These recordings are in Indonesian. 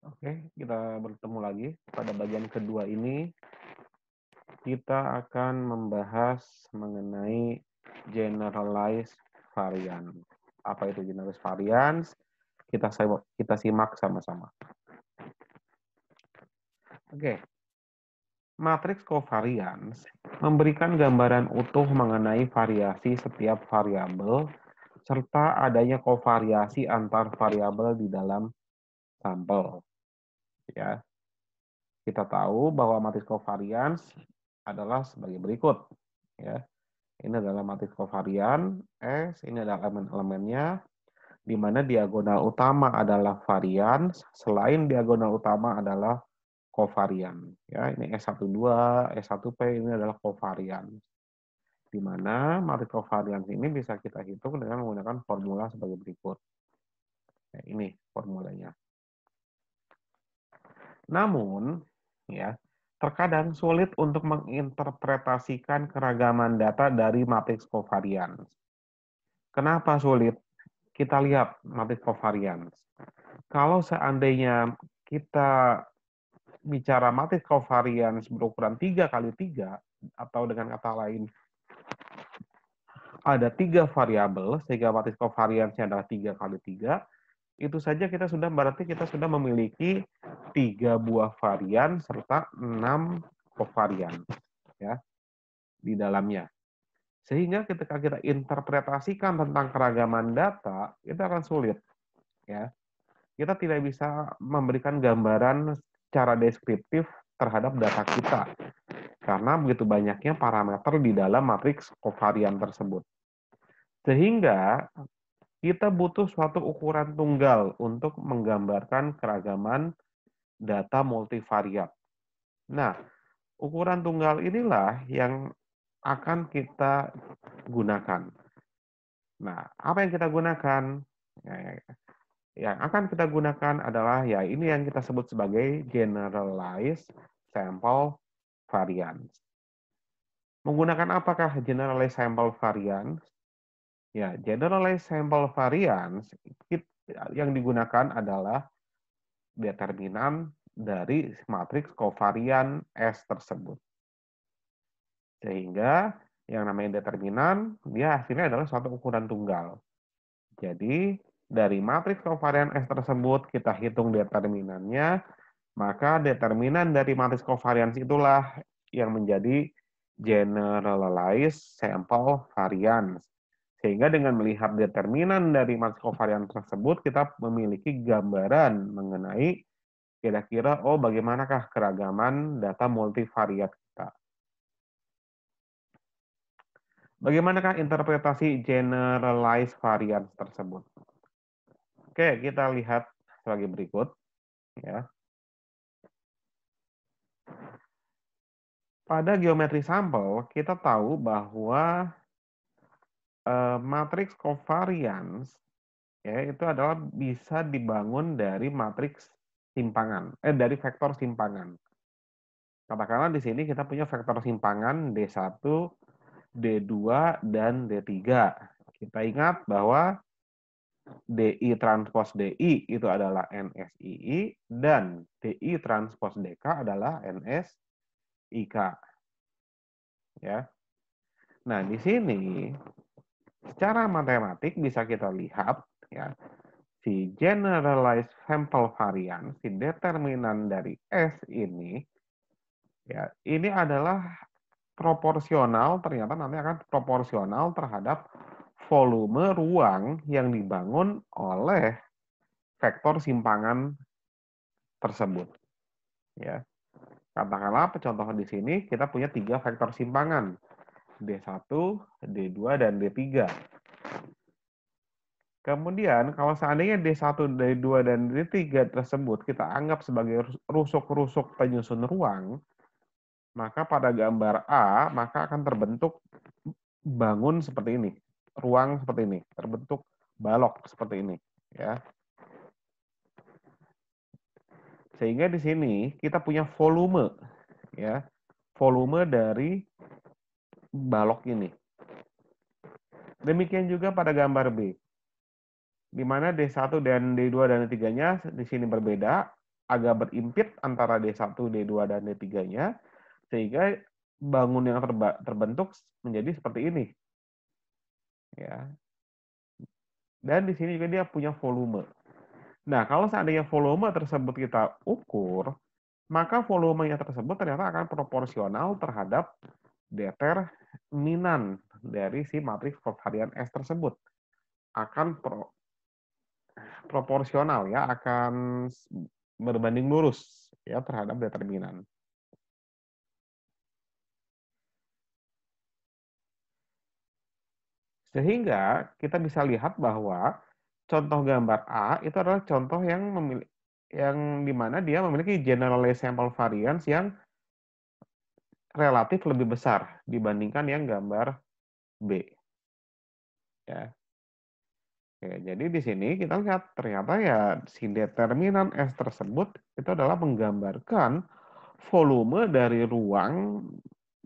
Oke, kita bertemu lagi. Pada bagian kedua ini, kita akan membahas mengenai generalized variance. Apa itu generalized variance? Kita simak sama-sama. Oke, matriks covariance memberikan gambaran utuh mengenai variasi setiap variabel serta adanya kovariasi antar variabel di dalam sampel. Ya, kita tahu bahwa matriks covariance adalah sebagai berikut. Ya, ini adalah matriks covariance S, ini adalah elemen-elemennya, di mana diagonal utama adalah varians, selain diagonal utama adalah covarian. Ya, ini S12, S1P ini adalah covarian. Di mana matriks covariance ini bisa kita hitung dengan menggunakan formula sebagai berikut. Ya, ini formulanya. Namun, ya, terkadang sulit untuk menginterpretasikan keragaman data dari matriks covariance. Kenapa sulit? Kita lihat matriks covariance. Kalau seandainya kita bicara matriks covariance berukuran 3 kali 3, atau dengan kata lain, ada 3 variabel, sehingga matriks covariance-nya adalah 3 kali 3, itu saja berarti kita sudah memiliki 3 buah varian serta 6 kovarian, ya, di dalamnya. Sehingga ketika kita interpretasikan tentang keragaman data, itu akan sulit, ya. Kita tidak bisa memberikan gambaran secara deskriptif terhadap data kita, karena begitu banyaknya parameter di dalam matriks kovarian tersebut. Sehingga kita butuh suatu ukuran tunggal untuk menggambarkan keragaman data multivariat. Nah, ukuran tunggal inilah yang akan kita gunakan. Nah, apa yang kita gunakan? Yang akan kita gunakan adalah ya ini yang kita sebut sebagai generalized sample variance. Menggunakan apakah generalized sample variance? Ya, generalized sample variance yang digunakan adalah determinan dari matriks kovarian S tersebut. Sehingga yang namanya determinan, dia hasilnya adalah suatu ukuran tunggal. Jadi, dari matriks kovarian S tersebut, kita hitung determinannya, maka determinan dari matriks kovarians itulah yang menjadi generalized sample variance. Sehingga dengan melihat determinan dari matriks kovarian tersebut, kita memiliki gambaran mengenai kira-kira, oh bagaimanakah keragaman data multivariat kita. Bagaimanakah interpretasi generalized variance tersebut? Oke, kita lihat sebagai berikut. Ya. Pada geometri sampel, kita tahu bahwa matriks covariance ya, itu adalah bisa dibangun dari matriks simpangan, dari vektor simpangan. Katakanlah di sini kita punya vektor simpangan D1, D2, dan D3. Kita ingat bahwa DI transpos DI itu adalah NSII dan DI transpos DK adalah NSIK. Ya. Nah, di sini secara matematik bisa kita lihat ya, si generalized sample variance, si determinan dari S ini ya, ini adalah proporsional, ternyata nanti akan proporsional terhadap volume ruang yang dibangun oleh vektor simpangan tersebut. Ya, katakanlah contoh di sini kita punya 3 vektor simpangan, D1, D2, dan D3. Kemudian kalau seandainya D1, D2, dan D3 tersebut kita anggap sebagai rusuk-rusuk penyusun ruang, maka pada gambar A maka akan terbentuk bangun seperti ini, ruang seperti ini, terbentuk balok seperti ini, ya. Sehingga di sini kita punya volume, ya, volume dari balok ini. Demikian juga pada gambar B, di mana D1 dan D2 dan D3-nya di sini berbeda, agak berimpit antara D1, D2, dan D3-nya, sehingga bangun yang terbentuk menjadi seperti ini. Ya. Dan di sini juga dia punya volume. Nah, kalau seandainya volume tersebut kita ukur, maka volumenya tersebut ternyata akan proporsional terhadap determinan dari si matriks kovarian S tersebut. Akan proporsional ya, akan berbanding lurus ya terhadap determinan. Sehingga kita bisa lihat bahwa contoh gambar A itu adalah contoh yang dimana dia memiliki generalized sample variance yang relatif lebih besar dibandingkan yang gambar B. Ya. Oke, jadi di sini kita lihat ternyata ya si determinan S tersebut itu adalah menggambarkan volume dari ruang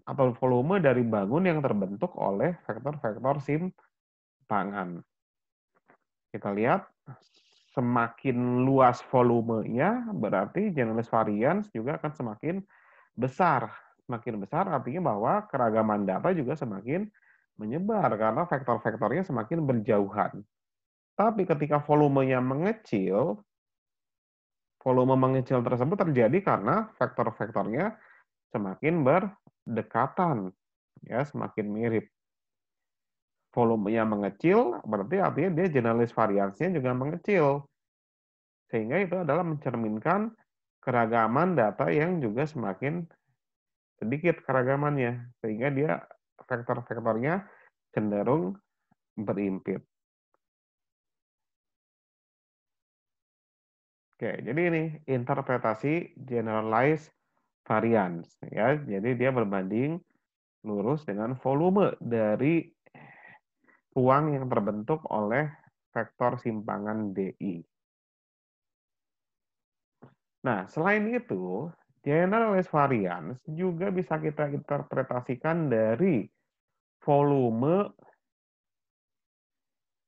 atau volume dari bangun yang terbentuk oleh vektor-vektor simpangan. Kita lihat semakin luas volumenya berarti generalized variance juga akan semakin besar. Semakin besar artinya bahwa keragaman data juga semakin menyebar karena vektor-vektornya semakin berjauhan. Tapi ketika volumenya mengecil, volume mengecil tersebut terjadi karena vektor-vektornya semakin berdekatan, ya semakin mirip. Volumenya mengecil, berarti artinya dia generalis variansinya juga mengecil. Sehingga itu adalah mencerminkan keragaman data yang juga semakin sedikit keragamannya. Sehingga dia vektor-vektornya cenderung berimpit. Oke, jadi ini interpretasi generalized variance ya. Jadi dia berbanding lurus dengan volume dari ruang yang terbentuk oleh vektor simpangan DI. Nah, selain itu, generalized variance juga bisa kita interpretasikan dari volume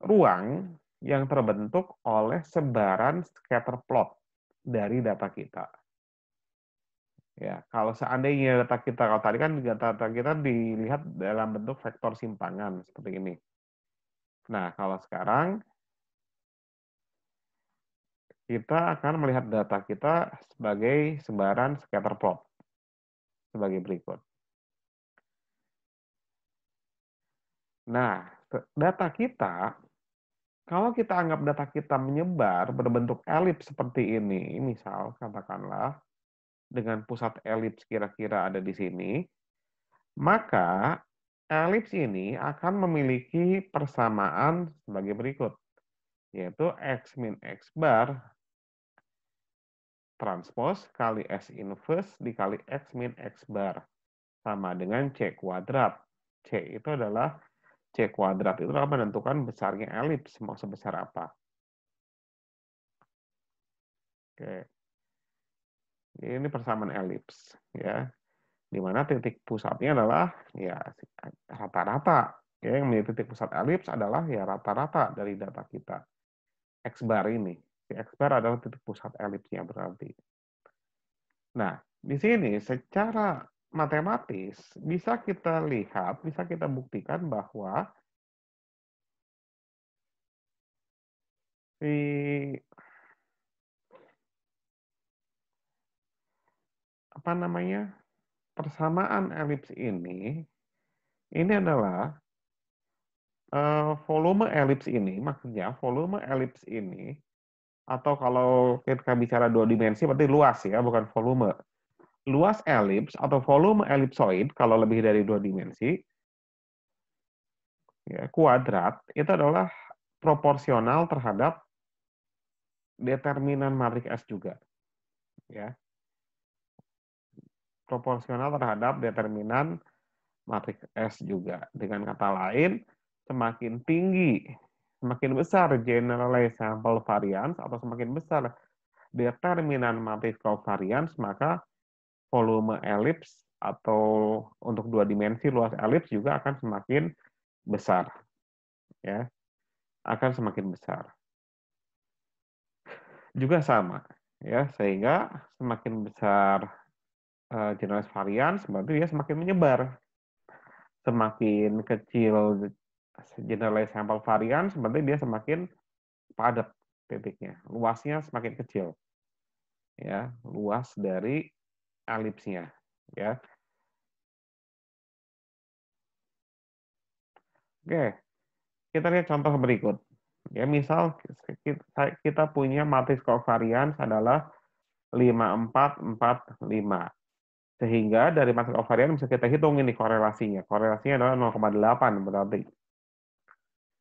ruang yang terbentuk oleh sebaran scatter plot dari data kita. Ya, kalau seandainya data kita, kalau tadi kan data kita dilihat dalam bentuk vektor simpangan seperti ini. Nah, kalau sekarang kita akan melihat data kita sebagai sebaran scatter plot sebagai berikut. Nah, data kita, kalau kita anggap data kita menyebar berbentuk elips seperti ini, misal katakanlah dengan pusat elips kira-kira ada di sini, maka elips ini akan memiliki persamaan sebagai berikut, yaitu X min X bar transpose kali S inverse dikali X min X bar, sama dengan C kuadrat. C itu adalah C kuadrat itu adalah menentukan besarnya elips, mau sebesar apa. Oke. Ini persamaan elips ya. Di mana titik pusatnya adalah ya rata-rata. Ya, yang menjadi titik pusat elips adalah ya rata-rata dari data kita. X bar ini. Si X bar adalah titik pusat elipsnya berarti. Nah, di sini secara matematis bisa kita lihat, bisa kita buktikan bahwa si apa namanya persamaan elips ini adalah volume elips ini, maksudnya volume elips ini, atau kalau kita bicara dua dimensi berarti luas ya, bukan volume. Luas elips atau volume elipsoid kalau lebih dari dua dimensi, ya, kuadrat, itu adalah proporsional terhadap determinan matriks S juga. Ya. Proporsional terhadap determinan matriks S juga. Dengan kata lain, semakin tinggi, semakin besar generalized sample variance atau semakin besar determinan matriks covariance, maka volume elips atau untuk dua dimensi luas elips juga akan semakin besar. Ya, akan semakin besar. Juga sama. Ya, sehingga semakin besar generalis varians, berarti dia semakin menyebar. Semakin kecil generalis sampel varians, berarti dia semakin padat titiknya. Luasnya semakin kecil. Ya, luas dari elipsnya. Ya. Oke, kita lihat contoh berikut. Ya, misal kita punya matriks covariance adalah 5445. Sehingga dari matriks covariance bisa kita hitung ini korelasinya. Korelasinya adalah 0,8 berarti.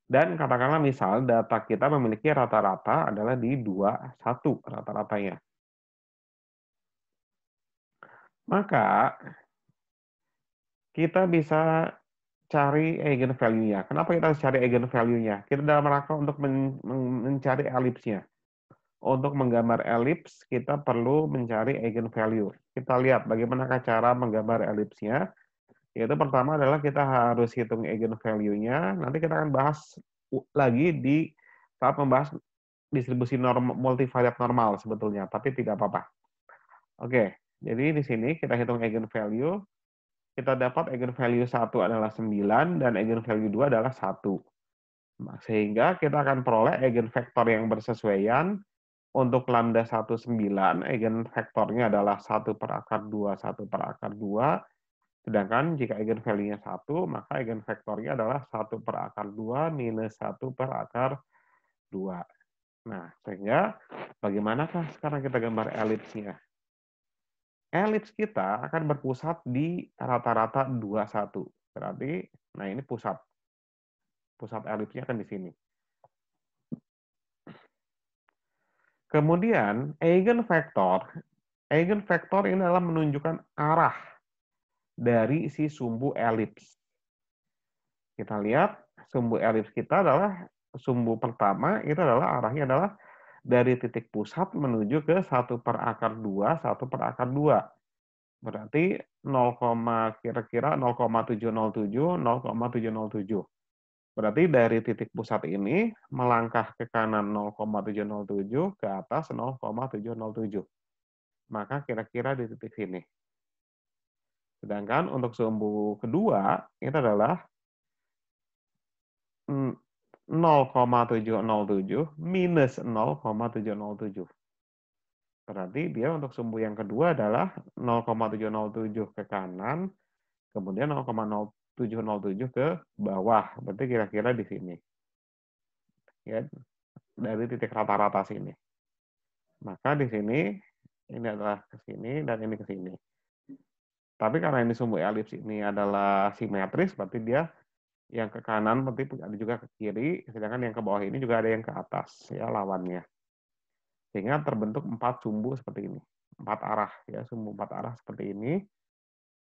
Dan katakanlah misal data kita memiliki rata-rata adalah di 21 rata-ratanya. Maka kita bisa cari eigenvalue-nya. Kenapa kita harus cari eigenvalue-nya? Kita dalam rangka untuk mencari elipsnya. Untuk menggambar elips, kita perlu mencari eigenvalue. Kita lihat bagaimana cara menggambar elipsnya. Yaitu pertama adalah kita harus hitung eigenvalue-nya. Nanti kita akan bahas lagi di saat membahas distribusi multivariat normal sebetulnya, tapi tidak apa-apa. Oke, jadi di sini kita hitung eigenvalue. Kita dapat eigenvalue 1 adalah 9 dan eigenvalue 2 adalah 1. Sehingga kita akan peroleh eigenvektor yang bersesuaian. Untuk lambda 1, 9, eigenvektornya adalah 1 per akar 2, 1 per akar 2. Sedangkan jika eigenvalue-nya 1, maka eigenvektornya adalah 1 per akar 2 minus 1 per akar 2. Nah, sehingga bagaimanakah sekarang kita gambar elipsnya? Elips kita akan berpusat di rata-rata 21. Berarti, nah ini pusat. Pusat elipsnya akan di sini. Kemudian, eigenvektor ini adalah menunjukkan arah dari si sumbu elips. Kita lihat, sumbu elips kita adalah, sumbu pertama itu adalah arahnya adalah dari titik pusat menuju ke 1 per akar 2, 1 per akar 2. Berarti 0, kira-kira 0,707, 0,707. Berarti dari titik pusat ini melangkah ke kanan 0,707, ke atas 0,707. Maka kira-kira di titik sini. Sedangkan untuk sumbu kedua, itu adalah 0,707 minus 0,707. Berarti dia untuk sumbu yang kedua adalah 0,707 ke kanan, kemudian 0,707 ke bawah. Berarti kira-kira di sini. Ya, dari titik rata-rata sini. Maka di sini, ini adalah ke sini, dan ini ke sini. Tapi karena ini sumbu elips ini adalah simetris, berarti dia yang ke kanan berarti ada juga ke kiri, sedangkan yang ke bawah ini juga ada yang ke atas, ya lawannya. Sehingga terbentuk 4 sumbu seperti ini. 4 arah, ya sumbu 4 arah seperti ini.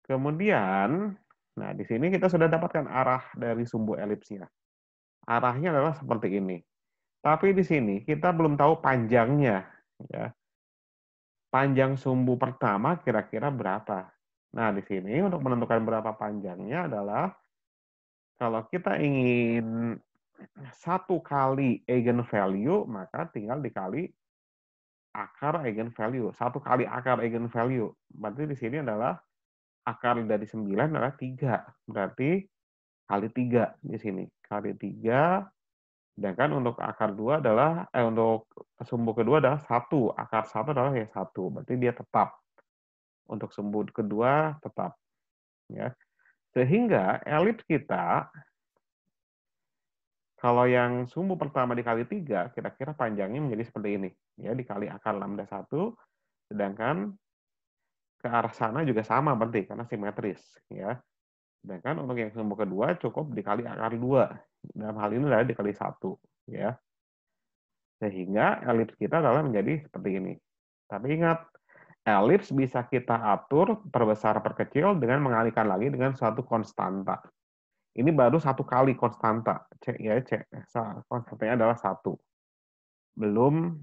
Kemudian, nah di sini kita sudah dapatkan arah dari sumbu elipsnya. Arahnya adalah seperti ini. Tapi di sini kita belum tahu panjangnya. Ya. Panjang sumbu pertama kira-kira berapa. Nah, di sini untuk menentukan berapa panjangnya adalah kalau kita ingin 1 kali eigenvalue, maka tinggal dikali akar eigenvalue. 1 kali akar eigenvalue. Berarti di sini adalah akar dari 9 adalah 3. Berarti kali 3 di sini. Kali 3. Sedangkan untuk akar 2 adalah, untuk sumbu kedua adalah 1. Akar 1 adalah ya 1. Berarti dia tetap. Untuk sumbu kedua tetap. Ya. Sehingga elips kita, kalau yang sumbu pertama dikali 3, kira-kira panjangnya menjadi seperti ini. Ya, dikali akar lambda 1, sedangkan ke arah sana juga sama berarti, karena simetris. Ya. Sedangkan untuk yang sumbu kedua cukup dikali akar 2. Dalam hal ini adalah dikali 1. Ya. Sehingga elips kita adalah menjadi seperti ini. Tapi ingat, elips bisa kita atur, perbesar, perkecil dengan mengalihkan lagi dengan suatu konstanta. Ini baru 1 kali konstanta. C, ya, C. Konstantanya adalah 1. Belum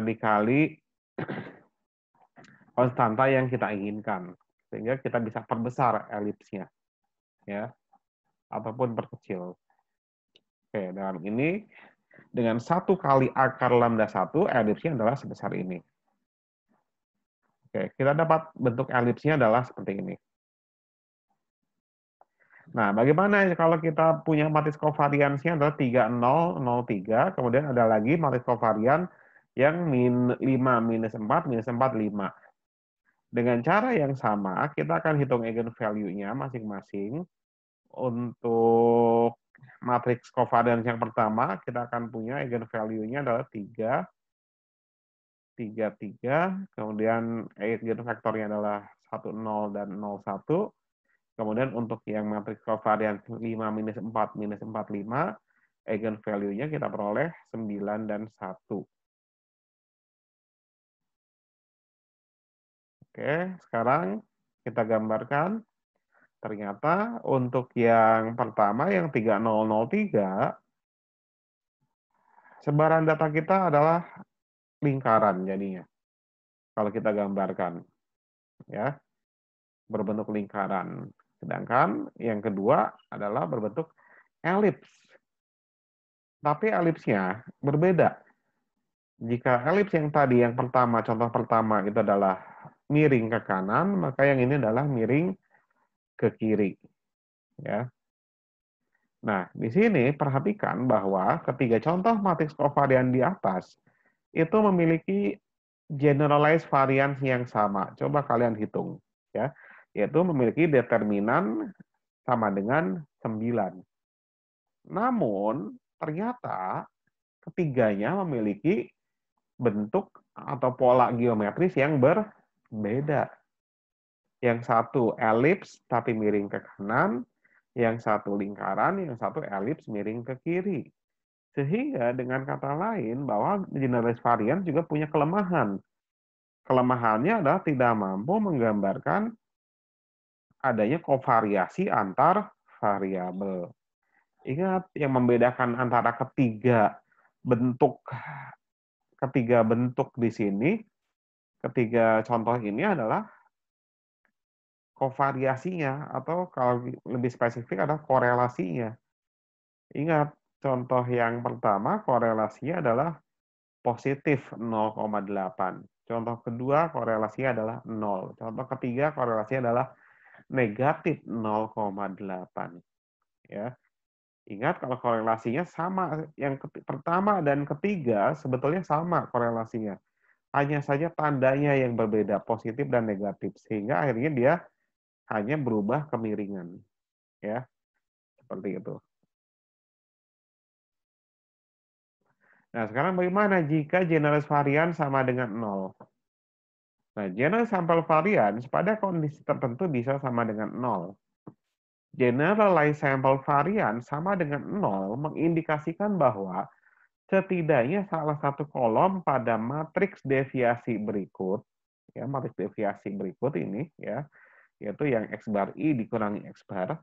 dikali konstanta yang kita inginkan. Sehingga kita bisa perbesar elipsnya. Ya. Ataupun perkecil. Oke, dalam ini Dengan 1 kali akar lambda 1, elipsnya adalah sebesar ini. Oke, kita dapat bentuk elipsnya adalah seperti ini. Nah, bagaimana kalau kita punya matris kovariansnya adalah 3003, kemudian ada lagi matris kovarian yang 5 minus 4, minus 4, 5. Dengan cara yang sama, kita akan hitung eigenvalue-nya masing-masing. Untuk matriks kovarians yang pertama, kita akan punya eigenvalue-nya adalah 3, 3, 3, kemudian eigenvektornya adalah 1, 0, dan 0, 1. Kemudian untuk yang matriks kovarians 5 minus 4 minus 4, 5, eigenvalue-nya kita peroleh 9 dan 1. Oke, sekarang kita gambarkan. Ternyata untuk yang pertama, yang 3003, sebaran data kita adalah lingkaran jadinya. Kalau kita gambarkan, ya, berbentuk lingkaran. Sedangkan yang kedua adalah berbentuk elips. Tapi elipsnya berbeda. Jika elips yang tadi, yang pertama, contoh pertama itu adalah miring ke kanan, maka yang ini adalah miring ke kiri. Ya. Nah, di sini perhatikan bahwa ketiga contoh matriks kovarian di atas itu memiliki generalized variance yang sama. Coba kalian hitung, ya, yaitu memiliki determinan sama dengan 9. Namun, ternyata ketiganya memiliki bentuk atau pola geometris yang berbeda. Yang satu elips tapi miring ke kanan, yang satu lingkaran, yang satu elips miring ke kiri. Sehingga dengan kata lain bahwa generalized variance juga punya kelemahan. Kelemahannya adalah tidak mampu menggambarkan adanya kovariasi antar variabel. Ingat, yang membedakan antara ketiga bentuk di sini, ketiga contoh ini adalah kovariasinya, atau kalau lebih spesifik adalah korelasinya. Ingat, contoh yang pertama korelasinya adalah positif 0,8. Contoh kedua korelasinya adalah 0. Contoh ketiga korelasinya adalah negatif 0,8. Ya. Ingat, kalau korelasinya sama, yang pertama dan ketiga sebetulnya sama korelasinya. Hanya saja tandanya yang berbeda, positif dan negatif, sehingga akhirnya dia hanya berubah kemiringan. Ya, seperti itu. Nah, sekarang bagaimana jika generalized variance sama dengan 0? Nah, generalized sample variance pada kondisi tertentu bisa sama dengan 0. Generalized sample variance sama dengan 0 mengindikasikan bahwa setidaknya salah satu kolom pada matriks deviasi berikut, ya, matriks deviasi berikut ini, ya, yaitu yang X bar I dikurangi X bar,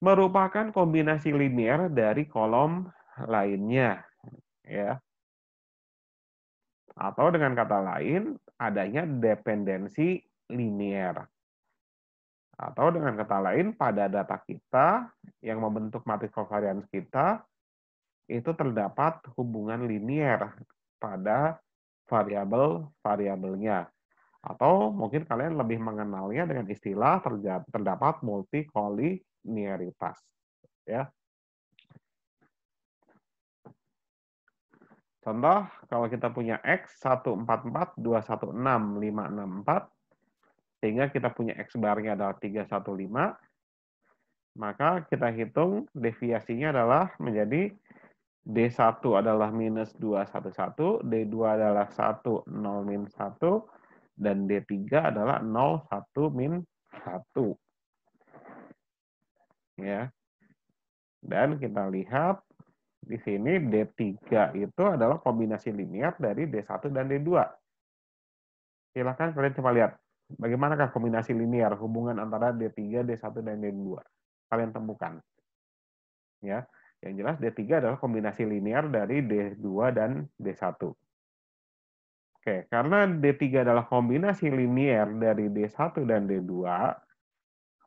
merupakan kombinasi linear dari kolom lainnya, ya. Atau dengan kata lain, adanya dependensi linear. Atau dengan kata lain, pada data kita yang membentuk matriks covariance kita, itu terdapat hubungan linear pada variabel-variabelnya. Atau mungkin kalian lebih mengenalnya dengan istilah terdapat multikolinearitas. Ya. Contoh, kalau kita punya X 144, 216, 564, sehingga kita punya X barnya adalah 315, maka kita hitung deviasinya adalah menjadi D1 adalah minus 211, D2 adalah 1, 0, min 1, dan D3 adalah 0, 1, min 1. Ya. Dan kita lihat di sini D3 itu adalah kombinasi linear dari D1 dan D2. Silakan kalian coba lihat bagaimanakah kombinasi linear hubungan antara D3, D1, dan D2. Kalian temukan. Ya. Yang jelas D3 adalah kombinasi linear dari D2 dan D1. Oke, karena D3 adalah kombinasi linear dari D1 dan D2,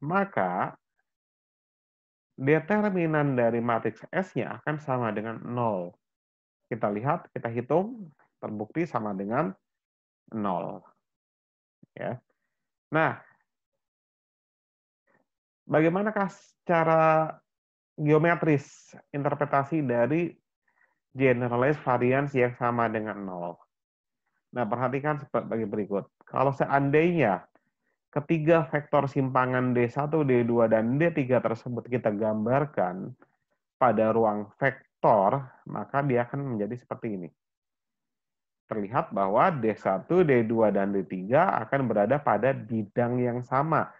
maka determinan dari matriks S-nya akan sama dengan 0. Kita lihat, kita hitung, terbukti sama dengan 0. Ya. Nah, bagaimanakah cara geometris interpretasi dari generalized variance yang sama dengan 0? Nah, perhatikan sebagai berikut. Kalau seandainya ketiga vektor simpangan D1, D2, dan D3 tersebut kita gambarkan pada ruang vektor, maka dia akan menjadi seperti ini. Terlihat bahwa D1, D2, dan D3 akan berada pada bidang yang sama.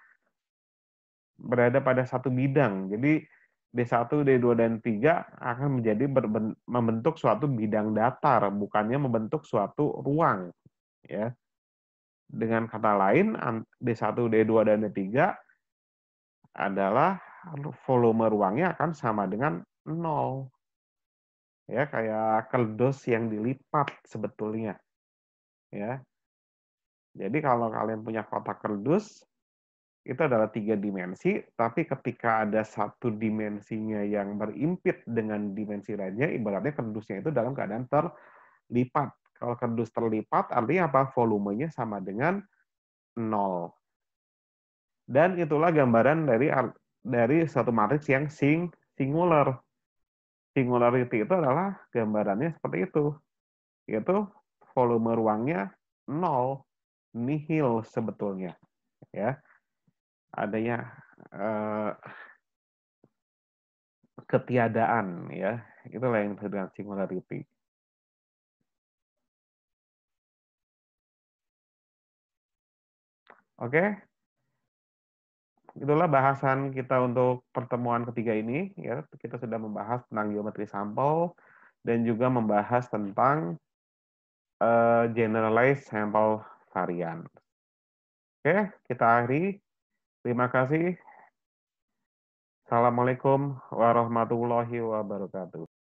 Berada pada satu bidang. Jadi D1, D2, dan D3 akan menjadi membentuk suatu bidang datar, bukannya membentuk suatu ruang. Ya. Dengan kata lain, D1, D2, dan D3 adalah volume ruangnya akan sama dengan 0. Ya, kayak kerdus yang dilipat sebetulnya. Ya. Jadi kalau kalian punya kotak kerdus, itu adalah 3 dimensi, tapi ketika ada satu dimensinya yang berimpit dengan dimensi lainnya, ibaratnya kerdusnya itu dalam keadaan terlipat. Kalau kerdus terlipat, artinya apa? Volumenya sama dengan 0. Dan itulah gambaran dari satu matriks yang singular. Singularity itu adalah gambarannya seperti itu. Yaitu volume ruangnya 0, nihil sebetulnya. Ya, adanya ketiadaan, ya, itulah yang disebut dengan singularity. Oke, itulah bahasan kita untuk pertemuan ketiga ini. Ya, kita sudah membahas tentang geometri sampel dan juga membahas tentang generalized sample variance. Oke, kita akhiri. Terima kasih. Assalamualaikum warahmatullahi wabarakatuh.